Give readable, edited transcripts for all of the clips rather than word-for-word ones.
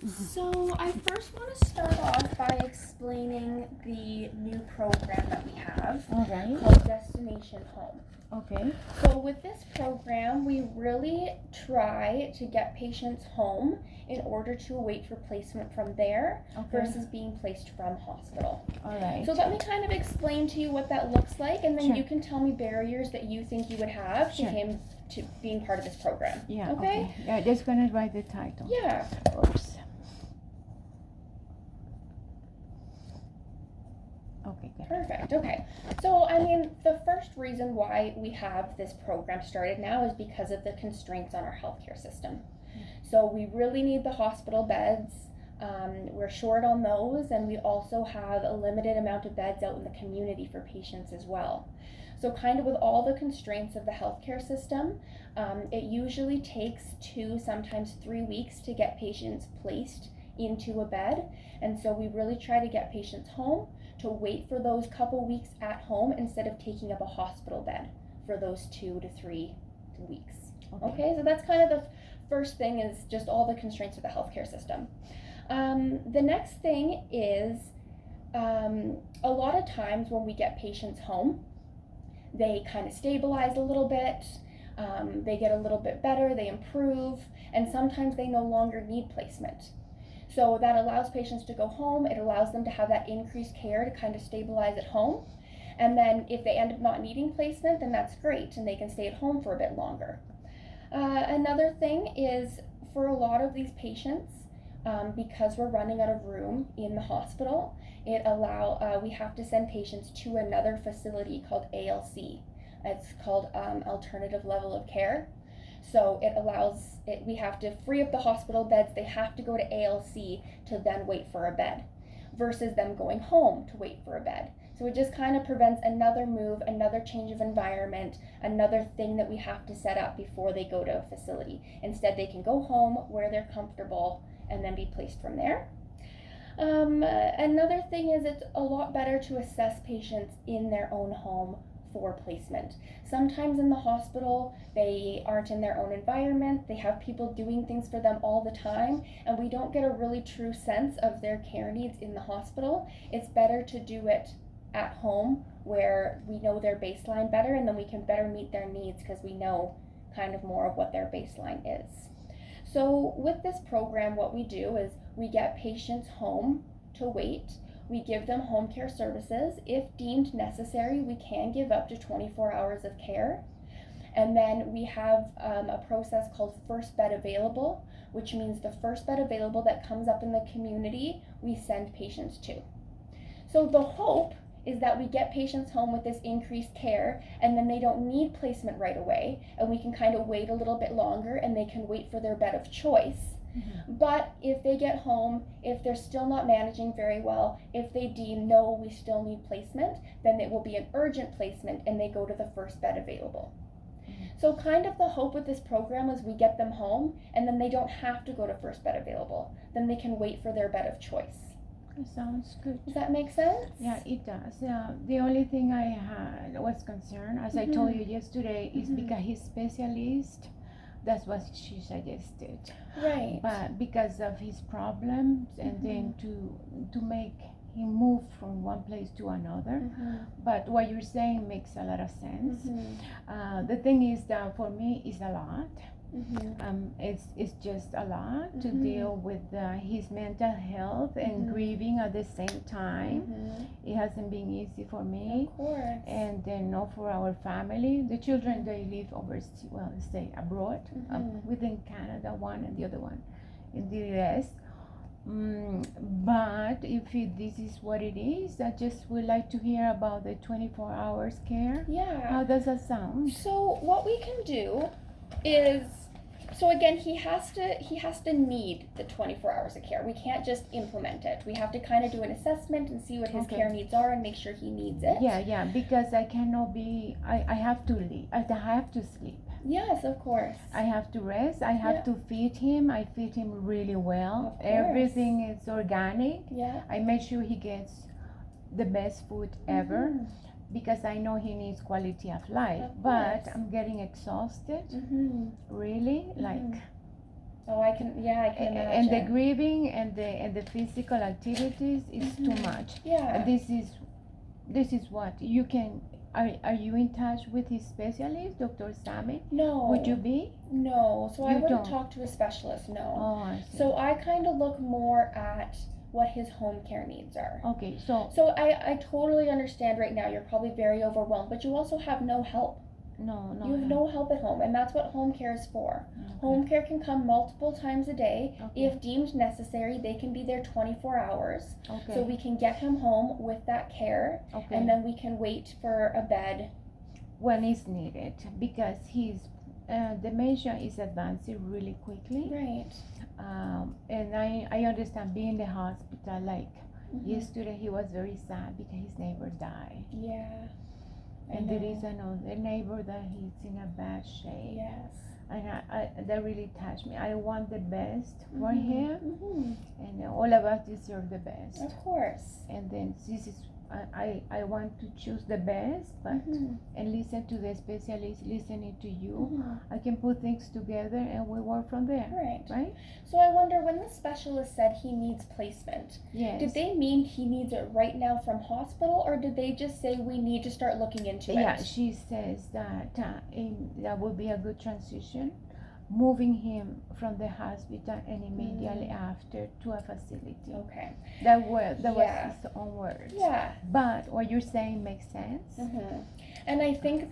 So I first want to start off by explaining the new program that we have All right. called Destination Home. Okay. So with this program, we really try to get patients home in order to await for placement from there versus being placed from hospital. All right. So let me kind of explain to you what that looks like, and then Sure. you can tell me barriers that you think you would have Sure. to being part of this program. Yeah. Okay? Yeah, just gonna write the title. Yeah. Oops. Okay, good. Perfect. Okay. So, I mean, the first reason why we have this program started now is because of the constraints on our healthcare system. So, we really need the hospital beds. We're short on those, and we also have a limited amount of beds out in the community for patients as well. So, kind of with all the constraints of the healthcare system, it usually takes 2, sometimes 3 weeks to get patients placed into a bed. And so, we really try to get patients home to wait for those couple weeks at home instead of taking up a hospital bed for those 2 to 3 weeks. Okay, so that's kind of the first thing, is just all the constraints of the healthcare system. The next thing is a lot of times when we get patients home, they kind of stabilize a little bit, they get a little bit better, they improve, and sometimes they no longer need placement. So that allows patients to go home. It allows them to have that increased care to kind of stabilize at home. And then if they end up not needing placement, then that's great, and they can stay at home for a bit longer. Another thing is, for a lot of these patients, because we're running out of room in the hospital, we have to send patients to another facility called ALC. It's called Alternative Level of Care. So we have to free up the hospital beds. They have to go to ALC to then wait for a bed, versus them going home to wait for a bed. So it just kind of prevents another move, another change of environment, another thing that we have to set up before they go to a facility. Instead, they can go home where they're comfortable and then be placed from there. Another thing is, it's a lot better to assess patients in their own home for placement. Sometimes in the hospital, they aren't in their own environment, they have people doing things for them all the time, and we don't get a really true sense of their care needs in the hospital. It's better to do it at home, where we know their baseline better, and then we can better meet their needs because we know kind of more of what their baseline is. So with this program, what we do is we get patients home to wait. We give them home care services. If deemed necessary, we can give up to 24 hours of care. And then we have a process called first bed available, which means the first bed available that comes up in the community, we send patients to. So the hope is that we get patients home with this increased care, and then they don't need placement right away, and we can kind of wait a little bit longer, and they can wait for their bed of choice. Mm-hmm. But if they get home, if they're still not managing very well, if they deem no, we still need placement, then it will be an urgent placement, and they go to the first bed available. Mm-hmm. So kind of the hope with this program is we get them home, and then they don't have to go to first bed available. Then they can wait for their bed of choice. It sounds good. Does that make sense? Yeah, it does. The only thing I was concerned, as I told you yesterday, is because he's specialist. That's what she suggested. Right. But because of his problems, and then to make him move from one place to another. But what you're saying makes a lot of sense. The thing is that for me, it's a lot. It's just a lot to deal with his mental health and grieving at the same time. It hasn't been easy for me. Of course. And then not for our family. The children, they live stay abroad, within Canada, one, and the other one in the US. But if this is what it is, I just would like to hear about the 24 hours care. Yeah. How does that sound? So what we can do is, so again, he has to need the 24 hours of care. We can't just implement it. We have to kind of do an assessment and see what his care needs are and make sure he needs it. Yeah, because I cannot be, I have to leave. I have to sleep. Yes, of course. I have to rest. I have to feed him. I feed him really well. Everything is organic. Yeah. I make sure he gets the best food ever. Because I know he needs quality of life, but I'm getting exhausted, really, like Oh, I can imagine. And the grieving and the physical activities is too much. Yeah. And this is what you can. Are you in touch with his specialist, Dr. Samit? No. Would you be? No. So I You wouldn't don't? talk to a specialist. No. Oh, I see. So I kind of look more at what his home care needs are. Okay, so I totally understand right now. You're probably very overwhelmed, but you also have no help. no. You have no help at home, and that's what home care is for. Okay. Home care can come multiple times a day. Okay. If deemed necessary, they can be there 24 hours. Okay. So we can get him home with that care, Okay. and then we can wait for a bed. When it's needed, because his dementia is advancing really quickly. Right. And I understand being in the hospital, like Mhm. yesterday he was very sad because his neighbor died. Yeah. I And there know. is another neighbor that he's in a bad shape. Yes. And I that really touched me. I want the best for Mhm. him, Mhm. and all of us deserve the best. Of course. And then this is I want to choose the best, but Mhm. and listen to the specialist, listening to you. Mhm. I can put things together and we work from there. Right. Right? So I wonder, when the specialist said he needs placement, Yes. did they mean he needs it right now from hospital, or did they just say we need to start looking into it? Yeah, she says that that would be a good transition, moving him from the hospital and immediately after to a facility. Okay. That was Yeah. his own words. Yeah. But what you're saying makes sense. And I think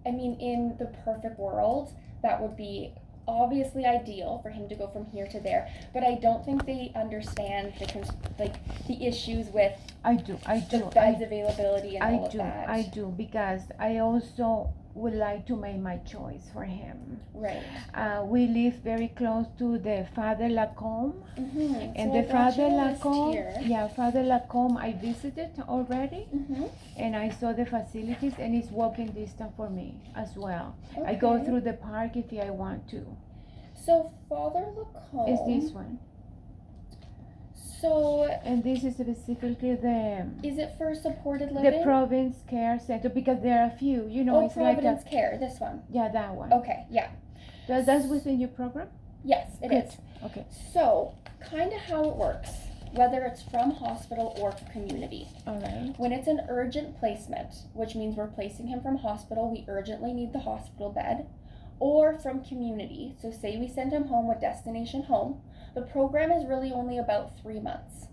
in the perfect world, that would be obviously ideal for him to go from here to there. But I don't think they understand the issues with I do. the beds availability and all of that. I do, because I also would like to make my choice for him. Right. We live very close to the Father Lacombe, and So the I got Father your list Lacombe, here. Father Lacombe, I visited already, Mm-hmm. and I saw the facilities, and it's walking distance for me as well. I go Okay. through the park if I want to. So Father Lacombe. Is this one? So And this is specifically is it for supported living? the Province Care Center, because there are a few, it's Providence Care. This one. that one. Okay. Yeah. That's within your program? Yes, it Good. is. Okay. So, kind of how it works, whether it's from hospital or community. All right. When it's an urgent placement, which means we're placing him from hospital, we urgently need the hospital bed, or from community, so say we send him home with destination home, the program is really only about 3 months.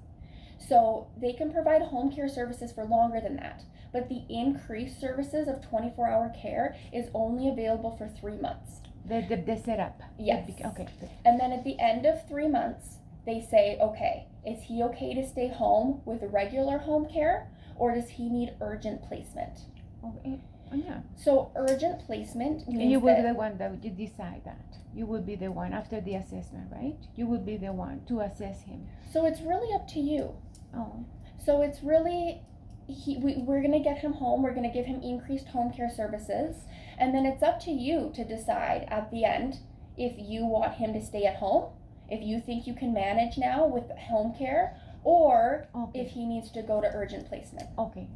So they can provide home care services for longer than that, but the increased services of 24-hour care is only available for 3 months. The setup. Yes. Okay. Good. And then at the end of 3 months, they say, okay, is he okay to stay home with regular home care, or does he need urgent placement? Okay. Oh, yeah. So urgent placement means You will be that, the one that you decide that. You will be the one after the assessment, right? You will be the one to assess him. so it's really up to you. Oh. So it's really, we're going to get him home, we're going to give him increased home care services, and then it's up to you to decide at the end if you want him to stay at home, if you think you can manage now with home care, or Okay. if he needs to go to urgent placement. Okay.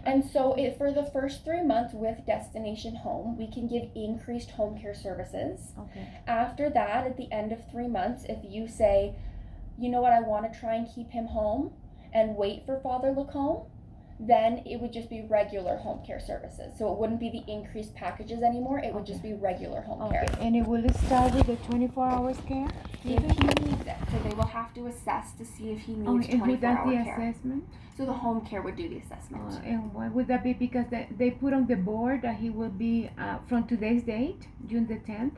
And so for the first 3 months with destination home, we can give increased home care services. Okay. After that, at the end of 3 months, if you say, you know what, I want to try and keep him home and wait for Father Lacombe, then it would just be regular home care services. So it wouldn't be the increased packages anymore, it would just be regular home care. Okay. And it will start with the 24 hours care? If he needs it. So they will have to assess to see if he needs and who does 24-hour the care. assessment? So the home care would do the assessment. And why would that be? Because they put on the board that he will be, from today's date, June the 10th,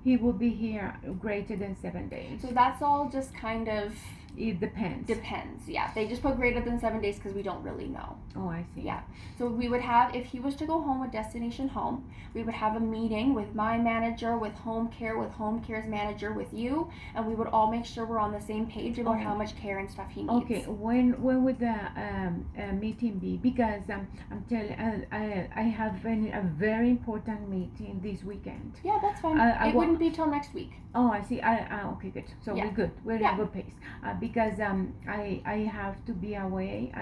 he will be here greater than 7 days. So that's all just kind of It depends. yeah. They just put greater than 7 days because we don't really know. Oh, I see. Yeah. So we would have, if he was to go home with destination home, we would have a meeting with my manager, with home care's manager, with you, and we would all make sure we're on the same page about how much care and stuff he needs. Okay, when would the meeting be? Because I'm telling, I have a very important meeting this weekend. Yeah, that's fine. It wouldn't be till next week. Oh, I see. Okay, good. So Yeah. we're good. We're in Yeah. a good pace. because I have to be away.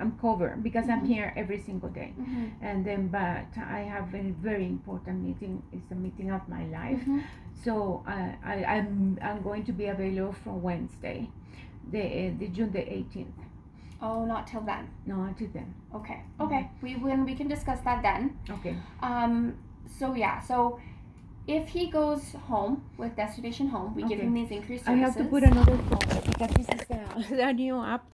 I'm covered because I'm here every single day, and then but I have a very important meeting. It's the meeting of my life, so I'm going to be available from Wednesday, the June the 18th. Oh, not till then. No, until then. Okay. Okay. We can discuss that then. Okay. So yeah. So if he goes home with Destination Home, we give him these increased services. I have to put another phone because this is a new app